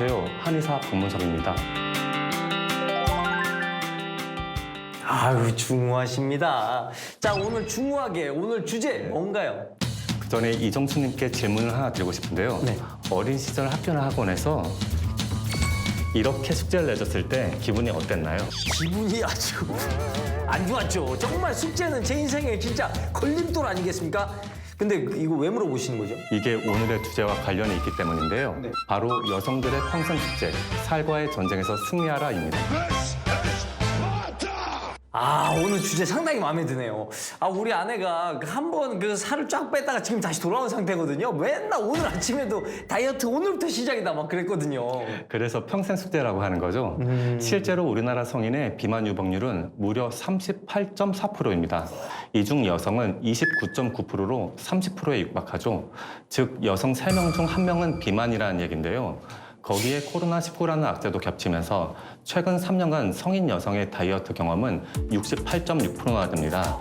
안녕하세요. 한의사 박문섭입니다. 아유, 중후하십니다. 자, 오늘 중후하게 오늘 주제 뭔가요? 그 전에 이정수님께 질문을 하나 드리고 싶은데요. 네. 어린 시절 학교나 학원에서 이렇게 숙제를 내줬을 때 기분이 어땠나요? 기분이 아주 안 좋았죠. 정말 숙제는 제 인생에 진짜 걸림돌 아니겠습니까? 근데 이거 왜 물어보시는 거죠? 이게 오늘의 주제와 관련이 있기 때문인데요. 네. 바로 여성들의 평생 숙제, 살과의 전쟁에서 승리하라입니다. 아, 오늘 주제 상당히 마음에 드네요. 아, 우리 아내가 한 번 그 살을 쫙 뺐다가 지금 다시 돌아온 상태거든요. 맨날 오늘 아침에도 다이어트 오늘부터 시작이다 막 그랬거든요. 그래서 평생 숙제라고 하는 거죠. 실제로 우리나라 성인의 비만 유병률은 무려 38.4%입니다. 이 중 여성은 29.9%로 30%에 육박하죠. 즉 여성 3명 중 1명은 비만이라는 얘기인데요. 거기에 코로나19라는 악재도 겹치면서 최근 3년간 성인 여성의 다이어트 경험은 68.6%나 됩니다.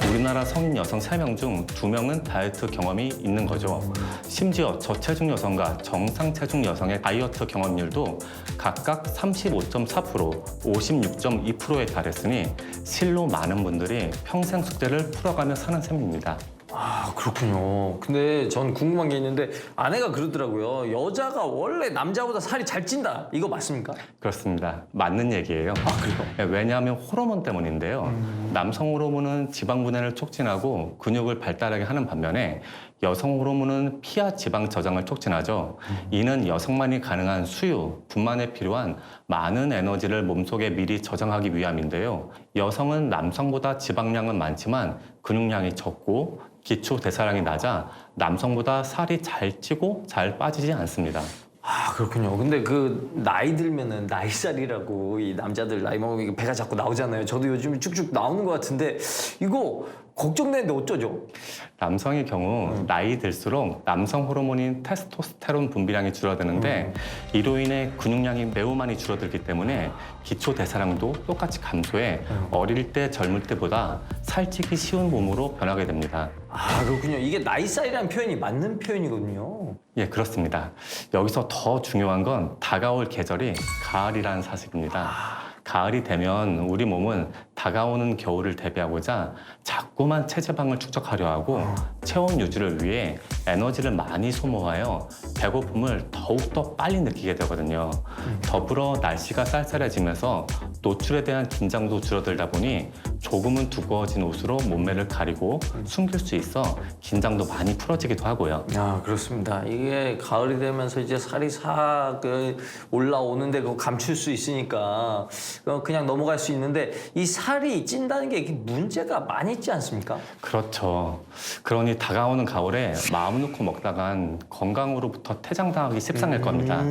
우리나라 성인 여성 3명 중 2명은 다이어트 경험이 있는 거죠. 심지어 저체중 여성과 정상 체중 여성의 다이어트 경험률도 각각 35.4%, 56.2%에 달했으니 실로 많은 분들이 평생 숙제를 풀어가며 사는 셈입니다. 아, 그렇군요. 근데 전 궁금한 게 있는데 아내가 그러더라고요. 여자가 원래 남자보다 살이 잘 찐다. 이거 맞습니까? 그렇습니다. 맞는 얘기예요. 그래요? 왜냐하면 호르몬 때문인데요. 남성 호르몬은 지방 분해를 촉진하고 근육을 발달하게 하는 반면에 여성 호르몬은 피와 지방 저장을 촉진하죠. 이는 여성만이 가능한 수유, 분만에 필요한 많은 에너지를 몸속에 미리 저장하기 위함인데요. 여성은 남성보다 지방량은 많지만 근육량이 적고 기초 대사량이 낮아 남성보다 살이 잘 찌고 잘 빠지지 않습니다. 아, 그렇군요. 근데 그 나이 들면은 나이살이라고 이 남자들 나이 먹으면 배가 자꾸 나오잖아요. 저도 요즘 쭉쭉 나오는 것 같은데 이거 걱정되는데 어쩌죠? 남성의 경우 나이 들수록 남성 호르몬인 테스토스테론 분비량이 줄어드는데 이로 인해 근육량이 매우 많이 줄어들기 때문에 기초 대사량도 똑같이 감소해 어릴 때 젊을 때보다 살찌기 쉬운 몸으로 변하게 됩니다. 아, 그렇군요. 이게 나이살이라는 표현이 맞는 표현이거든요. 예, 그렇습니다. 여기서 더 중요한 건 다가올 계절이 가을이라는 사실입니다. 가을이 되면 우리 몸은 다가오는 겨울을 대비하고자 자꾸만 체지방을 축적하려 하고 체온 유지를 위해 에너지를 많이 소모하여 배고픔을 더욱더 빨리 느끼게 되거든요. 더불어 날씨가 쌀쌀해지면서 노출에 대한 긴장도 줄어들다 보니 조금은 두꺼워진 옷으로 몸매를 가리고 숨길 수 있어 긴장도 많이 풀어지기도 하고요. 아, 그렇습니다. 이게 가을이 되면서 이제 살이 싹 올라오는데 그거 감출 수 있으니까 그냥 넘어갈 수 있는데 이 살이 찐다는 게 이게 문제가 많이 있지 않습니까? 그렇죠. 그러니 다가오는 가을에 마음 놓고 먹다간 건강으로부터 퇴장당하기 십상일 겁니다.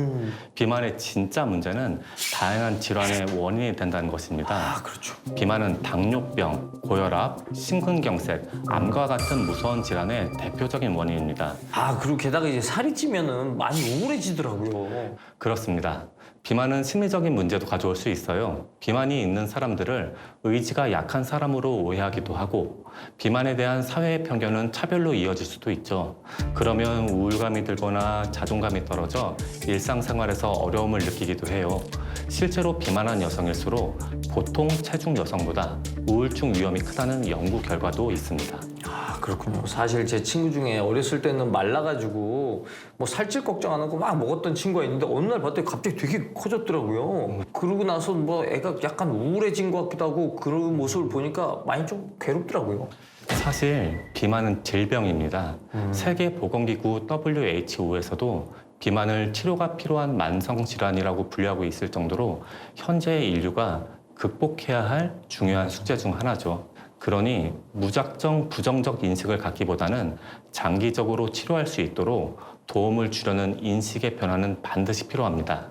비만의 진짜 문제는 다양한 질환의 원인이 된다는 것입니다. 아, 그렇죠. 비만은 당뇨병, 고혈압, 심근경색, 암과 같은 무서운 질환의 대표적인 원인입니다. 아, 그리고 게다가 이제 살이 찌면은 많이 우울해지더라고요. 그렇습니다. 비만은 심리적인 문제도 가져올 수 있어요. 비만이 있는 사람들을 의지가 약한 사람으로 오해하기도 하고 비만에 대한 사회의 편견은 차별로 이어질 수도 있죠. 그러면 우울감이 들거나 자존감이 떨어져 일상생활에서 어려움을 느끼기도 해요. 실제로 비만한 여성일수록 보통 체중 여성보다 우울증 위험이 크다는 연구 결과도 있습니다. 아, 그렇군요. 사실 제 친구 중에 어렸을 때는 말라가지고 뭐 살찔 걱정 안 하고 막 먹었던 친구가 있는데 어느 날 봤더니 갑자기 되게 커졌더라고요. 그러고 나서 뭐 애가 약간 우울해진 것 같기도 하고 그런 모습을 보니까 많이 좀 괴롭더라고요. 사실 비만은 질병입니다. 세계보건기구 WHO에서도 비만을 치료가 필요한 만성질환이라고 분류하고 있을 정도로 현재의 인류가 극복해야 할 중요한 숙제 중 하나죠. 그러니 무작정 부정적 인식을 갖기보다는 장기적으로 치료할 수 있도록 도움을 주려는 인식의 변화는 반드시 필요합니다.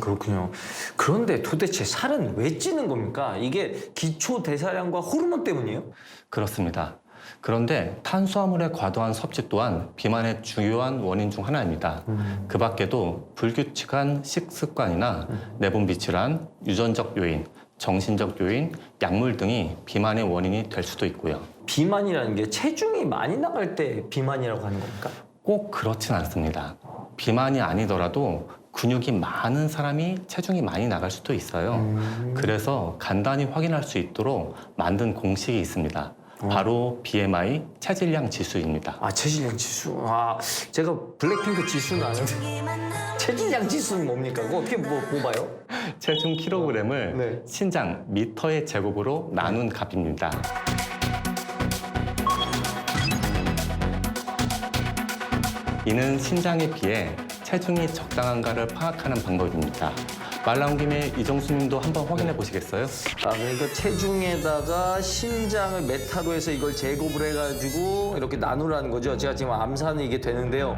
그렇군요. 그런데 도대체 살은 왜 찌는 겁니까? 이게 기초 대사량과 호르몬 때문이에요? 그렇습니다. 그런데 탄수화물의 과도한 섭취 또한 비만의 주요한 원인 중 하나입니다. 그 밖에도 불규칙한 식습관이나 내분 비출한 유전적 요인, 정신적 요인, 약물 등이 비만의 원인이 될 수도 있고요. 비만이라는 게 체중이 많이 나갈 때 비만이라고 하는 겁니까? 꼭 그렇진 않습니다. 비만이 아니더라도 근육이 많은 사람이 체중이 많이 나갈 수도 있어요. 그래서 간단히 확인할 수 있도록 만든 공식이 있습니다. 바로 BMI 체질량 지수입니다. 아, 체질량 지수. 아, 제가 블랙핑크 지수는 아는데 체질량 지수는 뭡니까? 그거 어떻게 뭐 뽑아요? 체중 킬로그램을 네. 신장 미터의 제곱으로 나눈 값입니다. 이는 신장에 비해 체중이 적당한가를 파악하는 방법입니다. 말 나온 김에 이정수님도 한번 확인해 보시겠어요? 아, 그러니까 체중에다가 신장을 메타로 해서 이걸 제곱을 해가지고 이렇게 나누라는 거죠. 제가 지금 암산이 이게 되는데요.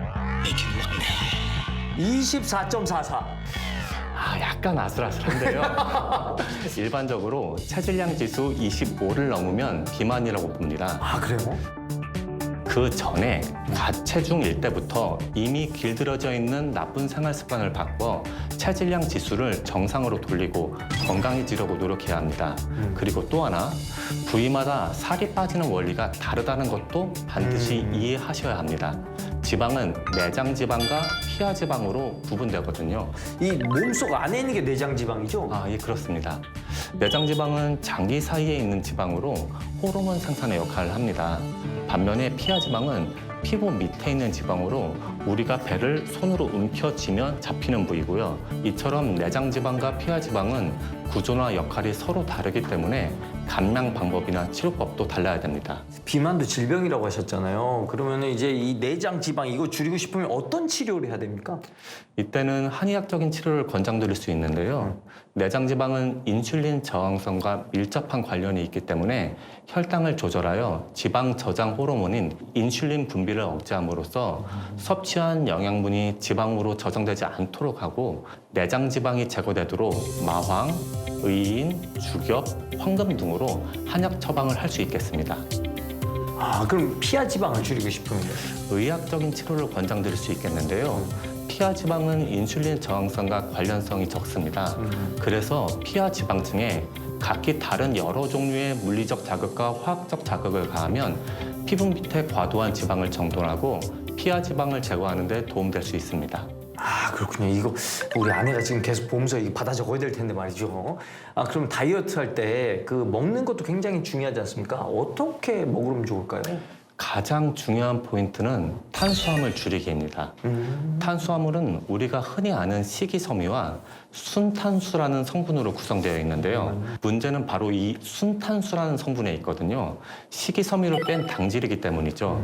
24.44. 아, 약간 아슬아슬한데요. 일반적으로 체질량 지수 25를 넘으면 비만이라고 봅니다. 아, 그래요? 그 전에 과체중일 때부터 이미 길들여져 있는 나쁜 생활 습관을 바꿔 체질량 지수를 정상으로 돌리고 건강해지려고 노력해야 합니다. 그리고 또 하나, 부위마다 살이 빠지는 원리가 다르다는 것도 반드시 이해하셔야 합니다. 지방은 내장 지방과 피하 지방으로 구분되거든요. 이 몸속 안에 있는 게 내장 지방이죠? 아, 예, 그렇습니다. 내장 지방은 장기 사이에 있는 지방으로 호르몬 생산의 역할을 합니다. 반면에 피하 지방은 피부 밑에 있는 지방으로 우리가 배를 손으로 움켜쥐면 잡히는 부위고요. 이처럼 내장 지방과 피하 지방은 구조나 역할이 서로 다르기 때문에 감량 방법이나 치료법도 달라야 됩니다. 비만도 질병이라고 하셨잖아요. 그러면 이제 이 내장 지방 이거 줄이고 싶으면 어떤 치료를 해야 됩니까? 이때는 한의학적인 치료를 권장드릴 수 있는데요. 내장 지방은 인슐린 저항성과 밀접한 관련이 있기 때문에 혈당을 조절하여 지방 저장 호르몬인 인슐린 분비를 억제함으로써 섭취한 영양분이 지방으로 저장되지 않도록 하고 내장 지방이 제거되도록 마황, 의인, 죽엽, 황금 등으로 한약 처방을 할 수 있겠습니다. 아, 그럼 피하 지방을 줄이고 싶으면요? 의학적인 치료를 권장드릴 수 있겠는데요. 피하 지방은 인슐린 저항성과 관련성이 적습니다. 그래서 피하 지방층에 각기 다른 여러 종류의 물리적 자극과 화학적 자극을 가하면 피부 밑에 과도한 지방을 정돈하고 피하 지방을 제거하는 데 도움될 수 있습니다. 아, 그렇군요. 이거 우리 아내가 지금 계속 보면서 이거 받아 적어야 될 텐데 말이죠. 아, 그럼 다이어트 할 때 그 먹는 것도 굉장히 중요하지 않습니까? 어떻게 먹으면 좋을까요? 가장 중요한 포인트는 탄수화물 줄이기입니다. 탄수화물은 우리가 흔히 아는 식이섬유와 순탄수라는 성분으로 구성되어 있는데요. 문제는 바로 이 순탄수라는 성분에 있거든요. 식이섬유를 뺀 당질이기 때문이죠.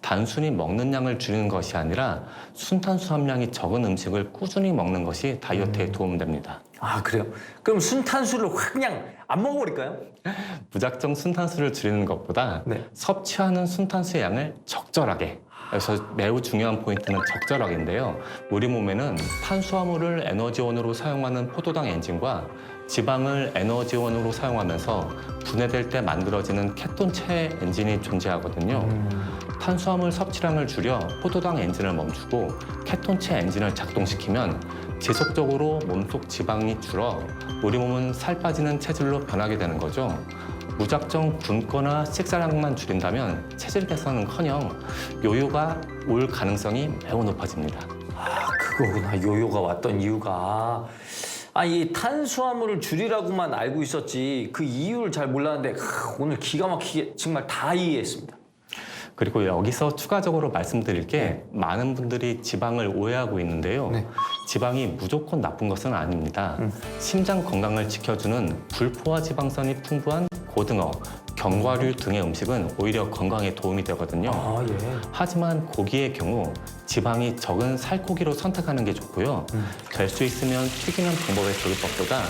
단순히 먹는 양을 줄이는 것이 아니라 순탄수 함량이 적은 음식을 꾸준히 먹는 것이 다이어트에 도움됩니다. 아, 그래요? 그럼 순탄수를 확 그냥 안 먹어버릴까요? 무작정 순탄수를 줄이는 것보다 네. 섭취하는 순탄수의 양을 적절하게, 그래서 매우 중요한 포인트는 적절하게인데요. 우리 몸에는 탄수화물을 에너지원으로 사용하는 포도당 엔진과 지방을 에너지원으로 사용하면서 분해될 때 만들어지는 케톤체 엔진이 존재하거든요. 탄수화물 섭취량을 줄여 포도당 엔진을 멈추고 케톤체 엔진을 작동시키면 지속적으로 몸속 지방이 줄어 우리 몸은 살 빠지는 체질로 변하게 되는 거죠. 무작정 굶거나 식사량만 줄인다면 체질 개선은커녕 요요가 올 가능성이 매우 높아집니다. 아, 그거구나. 요요가 왔던 이유가. 아, 이 탄수화물을 줄이라고만 알고 있었지 그 이유를 잘 몰랐는데 오늘 기가 막히게 정말 다 이해했습니다. 그리고 여기서 추가적으로 말씀드릴 게 많은 분들이 지방을 오해하고 있는데요. 네. 지방이 무조건 나쁜 것은 아닙니다. 심장 건강을 지켜주는 불포화 지방산이 풍부한 고등어, 견과류 등의 음식은 오히려 건강에 도움이 되거든요. 아, 예. 하지만 고기의 경우 지방이 적은 살코기로 선택하는 게 좋고요. 될 수 있으면 튀기는 방법의 조리법보다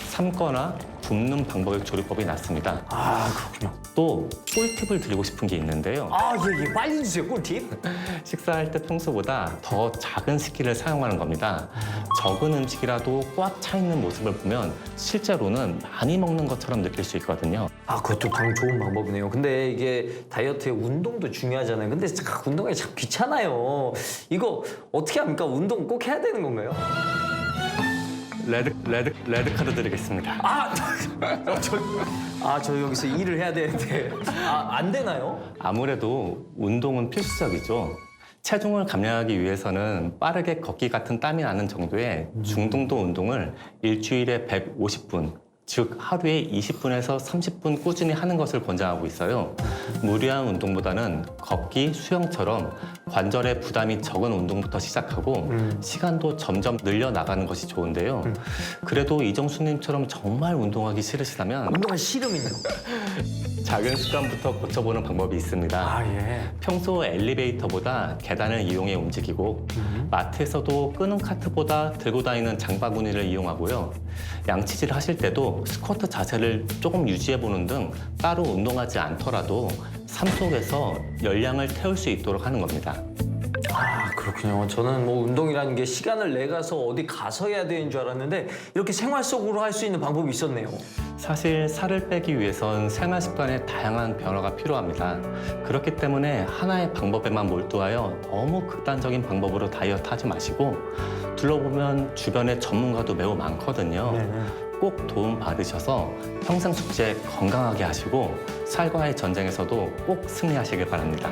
삶거나 굽는 방법의 조리법이 낫습니다. 아, 그렇군요. 또 꿀팁을 드리고 싶은 게 있는데요. 아, 예, 빨리 주세요, 꿀팁. 식사할 때 평소보다 더 작은 식기를 사용하는 겁니다. 적은 음식이라도 꽉 차 있는 모습을 보면 실제로는 많이 먹는 것처럼 느낄 수 있거든요. 아, 그것도 좋은 방법이네요. 근데 이게 다이어트에 운동도 중요하잖아요. 근데 운동이 참 귀찮아요. 이거 어떻게 합니까? 운동 꼭 해야 되는 건가요? 레드 카드 드리겠습니다. 저 여기서 일을 해야 되는데 안 되나요? 아무래도 운동은 필수적이죠. 체중을 감량하기 위해서는 빠르게 걷기 같은 땀이 나는 정도의 중등도 운동을 일주일에 150분, 즉 하루에 20분에서 30분 꾸준히 하는 것을 권장하고 있어요. 무리한 운동보다는 걷기, 수영처럼 관절에 부담이 적은 운동부터 시작하고 시간도 점점 늘려나가는 것이 좋은데요. 그래도 이정수님처럼 정말 운동하기 싫으시다면 운동할 씨름이요. 작은 습관부터 고쳐보는 방법이 있습니다. 아 예. 평소 엘리베이터보다 계단을 이용해 움직이고 마트에서도 끄는 카트보다 들고 다니는 장바구니를 이용하고요. 양치질 하실 때도 스쿼트 자세를 조금 유지해보는 등 따로 운동하지 않더라도 삶 속에서 열량을 태울 수 있도록 하는 겁니다. 아 그렇군요. 저는 뭐 운동이라는 게 시간을 내가서 어디 가서 해야 되는 줄 알았는데 이렇게 생활 속으로 할 수 있는 방법이 있었네요. 사실 살을 빼기 위해선 생활 습관에 다양한 변화가 필요합니다. 그렇기 때문에 하나의 방법에만 몰두하여 너무 극단적인 방법으로 다이어트 하지 마시고 둘러보면 주변에 전문가도 매우 많거든요. 꼭 도움 받으셔서 평생 숙제 건강하게 하시고 살과의 전쟁에서도 꼭 승리하시길 바랍니다.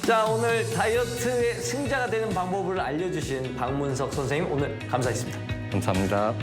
자 오늘 다이어트의 승자가 되는 방법을 알려주신 박문석 선생님 오늘 감사했습니다. 감사합니다.